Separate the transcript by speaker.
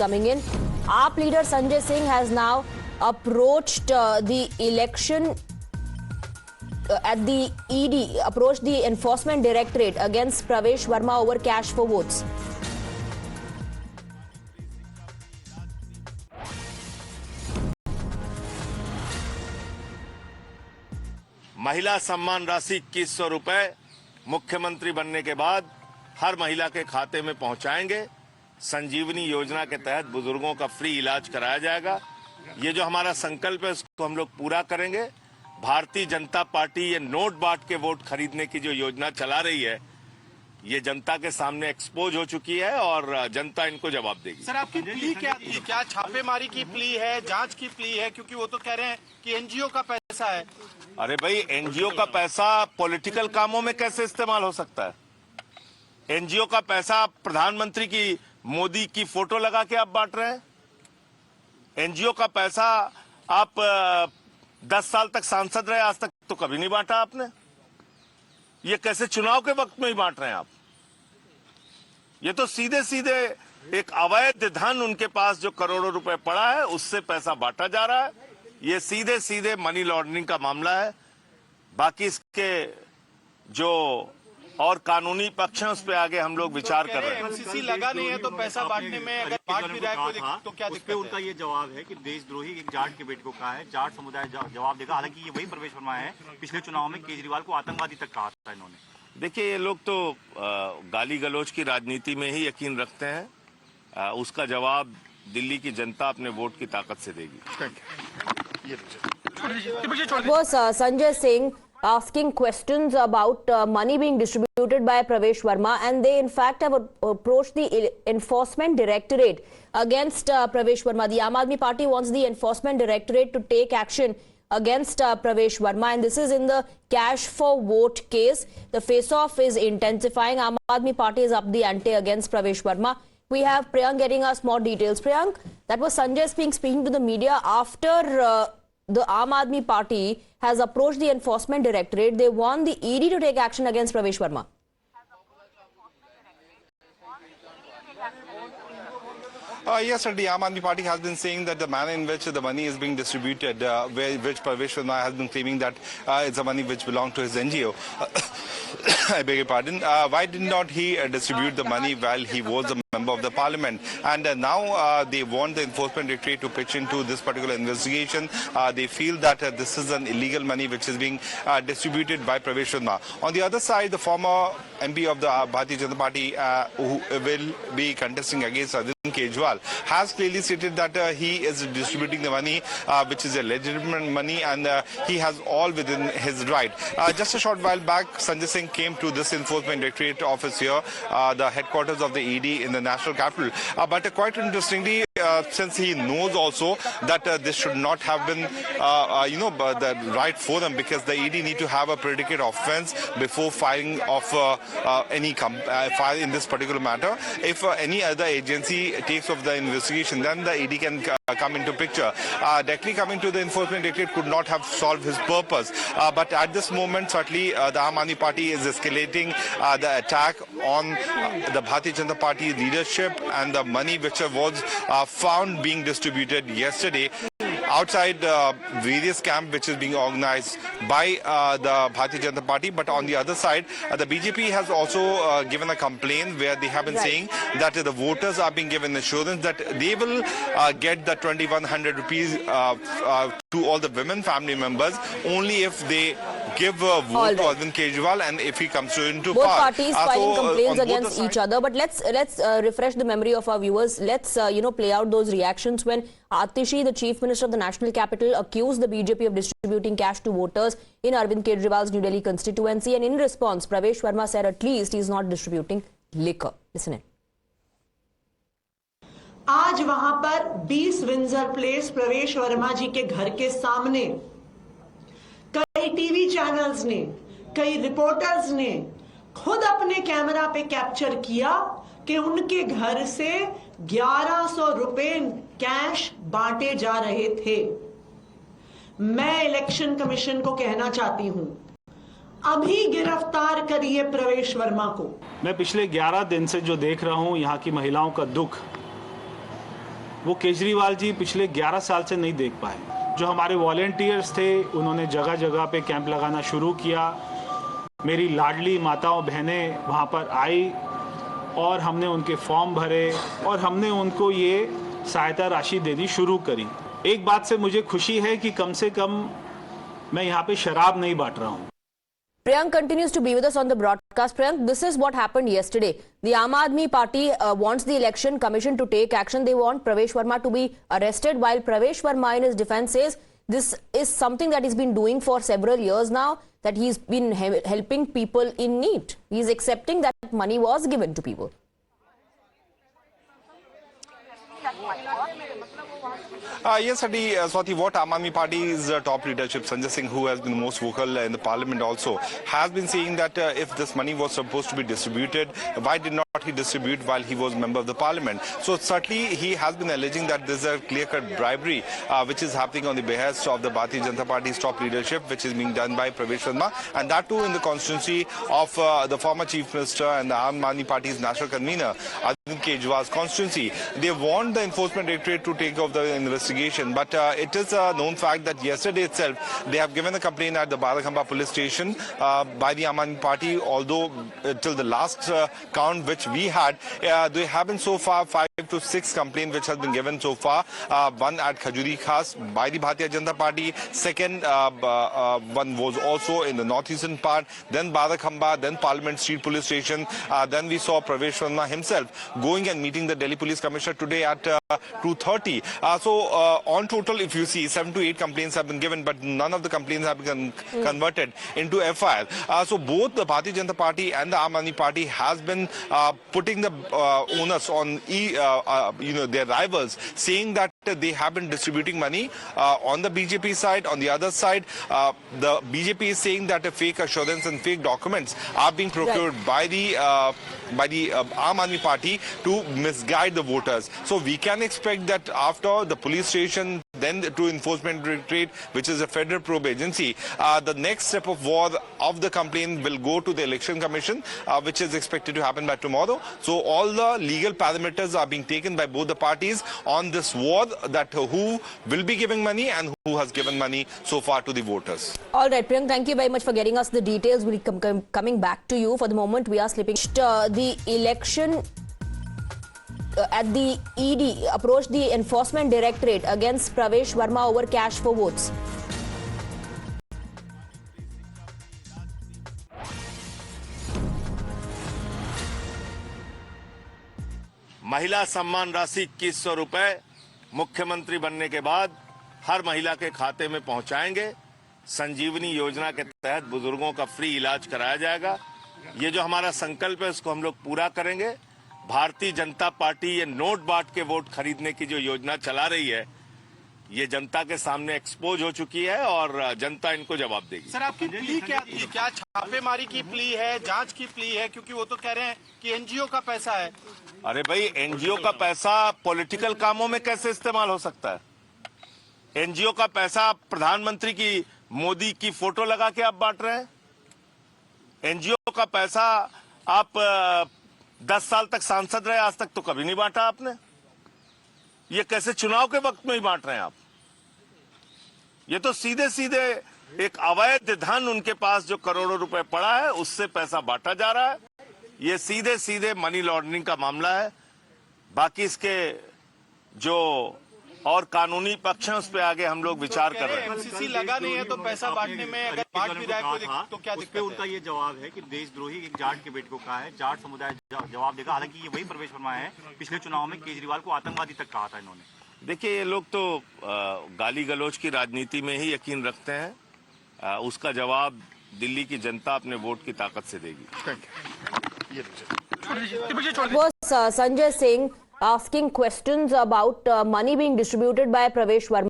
Speaker 1: coming in. AAP leader Sanjay Singh has now approached the election at the ED, approached the Enforcement Directorate against Pravesh Verma over cash for votes.
Speaker 2: महिला सम्मान राशि 2100 रुपए मुख्यमंत्री बनने के बाद हर महिला के खाते में पहुंचाएंगे। संजीवनी योजना के तहत बुजुर्गों का फ्री इलाज कराया जाएगा। ये जो हमारा संकल्प है उसको हम लोग पूरा करेंगे। भारतीय जनता पार्टी ये नोट बांट के वोट खरीदने की जो योजना चला रही है, ये जनता के सामने एक्सपोज हो चुकी है और जनता इनको जवाब देगी।
Speaker 3: सर, आपकी प्ली क्या थी? क्या छापेमारी की प्ली है, जांच की प्ली है? क्योंकि वो तो कह रहे हैं कि एनजीओ का पैसा है।
Speaker 2: अरे भाई, एनजीओ का पैसा पॉलिटिकल कामों में कैसे इस्तेमाल हो सकता है? एनजीओ का पैसा प्रधानमंत्री की, मोदी की फोटो लगा के आप बांट रहे हैं। एनजीओ का पैसा आप 10 साल तक सांसद रहे, आज तक तो कभी नहीं बांटा आपने। ये कैसे चुनाव के वक्त में ही बांट रहे हैं आप? ये तो सीधे सीधे एक अवैध धन उनके पास जो करोड़ों रुपए पड़ा है उससे पैसा बांटा जा रहा है। ये सीधे सीधे मनी लॉन्ड्रिंग का मामला है। बाकी इसके जो और कानूनी पक्ष है उस पर आगे हम लोग विचार कर रहे हैं।
Speaker 3: एमसीसी लगा नहीं है तो पैसा बांटने में अगर बांट भी रहा है तो क्या दिक्कत है?
Speaker 4: उनका ये जवाब है कि देशद्रोही एक जाट के बेटे को कहा है, जाट समुदाय जवाब देगा। हालांकि ये वही प्रवेश वर्मा है, पिछले चुनाव में केजरीवाल को आतंकवादी तक कहा था इन्होंने।
Speaker 2: देखिए, ये लोग तो गाली गलौज की राजनीति में ही यकीन रखते हैं। उसका जवाब दिल्ली की जनता अपने वोट की ताकत से देगी।
Speaker 1: Was Sanjay Singh asking questions about money being distributed by Pravesh Verma, and they in fact have approached the Enforcement Directorate against Pravesh Verma. The Aam Aadmi Party wants the Enforcement Directorate to take action against Pravesh Verma, and this is in the cash for vote case. The face-off is intensifying. Aam Aadmi Party is up the ante against Pravesh Verma. We have Priyank getting us more details. Priyank, that was Sanjay Singh speaking to the media after the Aam Aadmi Party has approached the Enforcement Directorate. They want the ED to take action against Pravesh Verma.
Speaker 5: Yes, sir. The Aam Aadmi Party has been saying that the manner in which the money is being distributed, which Pravesh Verma has been claiming that it's the money which belonged to his NGO. I beg your pardon. Why did not he distribute the money while he was a member of the parliament? And now they want the Enforcement Directorate to pitch into this particular investigation. They feel that this is an illegal money which is being distributed by Pravesh Verma. On the other side, the former MP of the Bharatiya Janata Party who will be contesting against Arvind Kejriwal has clearly stated that he is distributing the money which is a legitimate money, and he has all within his right. Just a short while back, Sanjay Singh came to this Enforcement Directorate office here, the headquarters of the ED in the national capital. But quite interestingly, since he knows also that this should not have been, the right for them, because the ED need to have a predicate offence before filing of any file in this particular matter. If any other agency takes off the investigation, then the ED can come into picture. Directly coming to the Enforcement Directorate could not have solved his purpose. But at this moment, certainly the Aam Aadmi Party is escalating the attack on the Bharatiya Janata Party leadership and the money which was found being distributed yesterday outside various camp which is being organized by the Bharatiya Janata Party. But on the other side, the BJP has also given a complaint where they have been saying that the voters are being given assurance that they will get the 2100 rupees to all the women family members only if they give a vote to Arvind Kejriwal and if he comes into
Speaker 1: both
Speaker 5: power.
Speaker 1: Parties filing complaints against each other. But let's refresh the memory of our viewers. Let's play out those reactions when Atishi, the Chief Minister of the National Capital, accused the BJP of distributing cash to voters in Arvind Kejriwal's New Delhi constituency, and in response, Pravesh Verma said at least he is not distributing liquor. Listen in.
Speaker 6: आज वहां पर 20 vinegar place प्रवेश वर्मा जी के घर के सामने कई TV channels ने, कई रिपोर्टर्स ने खुद अपने कैमरा पे कैप्चर किया कि उनके घर से 1100 रुपए कैश बांटे जा रहे थे। मैं इलेक्शन कमीशन को कहना चाहती हूं, अभी गिरफ्तार करिए प्रवेश वर्मा को।
Speaker 7: मैं पिछले 11 दिन से जो देख रहा हूं यहाँ की महिलाओं का दुख, वो केजरीवाल जी पिछले 11 साल से नहीं देख पाए। जो हमारे वॉलेंटियर्स थे उन्होंने जगह जगह पे कैंप लगाना शुरू किया। मेरी लाडली माताओं बहनें वहाँ पर आई और हमने उनके फॉर्म भरे और हमने उनको ये सहायता राशि देनी शुरू करी। एक बात से मुझे खुशी है कि कम से कम मैं यहाँ पे शराब नहीं बांट रहा हूँ।
Speaker 1: Priyank continues to be with us on the broadcast. Priyank, this is what happened yesterday. The Aam Aadmi Party wants the Election Commission to take action. They want Pravesh Verma to be arrested, while Pravesh Verma in his defense says this is something that he's been doing for several years now, that he's been helping people in need. He's accepting that money was given to people.
Speaker 5: Yes, Adi, Swati, what Aam Aadmi Party's top leadership, Sanjay Singh, who has been most vocal in the parliament also, has been saying that if this money was supposed to be distributed, why did not he distribute while he was member of the parliament? So certainly he has been alleging that there's a clear-cut bribery which is happening on the behest of the Bharatiya Janata Party's top leadership, which is being done by Pravesh Verma, and that too in the constituency of the former Chief Minister and the Aam Aadmi Party's national convener, Arvind Kejriwal's constituency. They want the Enforcement Directorate to take off the investigation, but it is a known fact that yesterday itself they have given a complaint at the Barakhamba police station by the Aam Aadmi Party, although till the last count which we had, there have been so far 5 to 6 complaints which has been given so far. One at Khajuri Khas by the Bharatiya Janata Party, second one was also in the northeastern part, then Barakhamba, then Parliament Street Police Station, then we saw Pravesh Verma himself going and meeting the Delhi Police Commissioner today at 2:30. So on total, if you see, 7 to 8 complaints have been given, but none of the complaints have been converted into FIR. So both the Bharatiya Janata Party and the Aam Aadmi Party has been putting the onus on their rivals, saying that they have been distributing money on the BJP side. On the other side, the BJP is saying that a fake assurance and fake documents are being procured by the Aam Aadmi Party to misguide the voters. So we can expect that after the police station, then to Enforcement Directorate, which is a federal probe agency, the next step of war of the complaint will go to the Election Commission, which is expected to happen by tomorrow. So all the legal parameters are being taken by both the parties on this war, that who will be giving money and who has given money so far to the voters.
Speaker 1: All right, Priyank, thank you very much for getting us the details. We'll be coming back to you. For the moment, we are slipping. The election at the ED approached the Enforcement Directorate against Pravesh Verma over cash for votes.
Speaker 2: महिला सम्मान राशि 2100 रुपए मुख्यमंत्री बनने के बाद हर महिला के खाते में पहुंचाएंगे। संजीवनी योजना के तहत बुजुर्गों का फ्री इलाज कराया जाएगा। ये जो हमारा संकल्प है उसको हम लोग पूरा करेंगे। भारतीय जनता पार्टी ये नोट बांट के वोट खरीदने की जो योजना चला रही है, ये जनता के सामने एक्सपोज हो चुकी है और जनता इनको जवाब देगी।
Speaker 3: सर, आपकी प्ली क्या थी? क्या छापेमारी की प्ली है, जांच की प्ली है? क्योंकि वो तो कह रहे हैं कि एनजीओ का पैसा है।
Speaker 2: अरे भाई, एनजीओ का पैसा पॉलिटिकल कामों में कैसे इस्तेमाल हो सकता है? एनजीओ का पैसा प्रधानमंत्री की मोदी की फोटो लगा के आप बांट रहे हैं? एनजीओ का पैसा आप 10 साल तक सांसद रहे, आज तक तो कभी नहीं बांटा आपने। ये कैसे चुनाव के वक्त में ही बांट रहे हैं आप? ये तो सीधे सीधे एक अवैध धन उनके पास जो करोड़ों रुपए पड़ा है उससे पैसा बांटा जा रहा है। ये सीधे सीधे मनी लॉन्ड्रिंग का मामला है। बाकी इसके जो और कानूनी पक्ष हैं उस पे आगे हम लोग विचार कर रहे हैं।
Speaker 3: एमसीसी लगा नहीं है तो पैसा बांटने में अगर बांट भी रहा है तो क्या दिक्कत है?
Speaker 4: उनका ये जवाब है कि देशद्रोही एक जाट के बेटे को कहा है, जाट समुदाय जवाब देगा। हालांकि ये वही प्रवेश वर्मा है, पिछले चुनाव में केजरीवाल को आतंकवादी तक कहा था इन्होंने।
Speaker 2: देखिए, ये लोग तो गाली गलौज की राजनीति में ही यकीन रखते हैं। उसका जवाब दिल्ली की जनता अपने वोट की ताकत से देगी।
Speaker 1: Was Sanjay Singh asking questions about money being distributed by Pravesh Verma.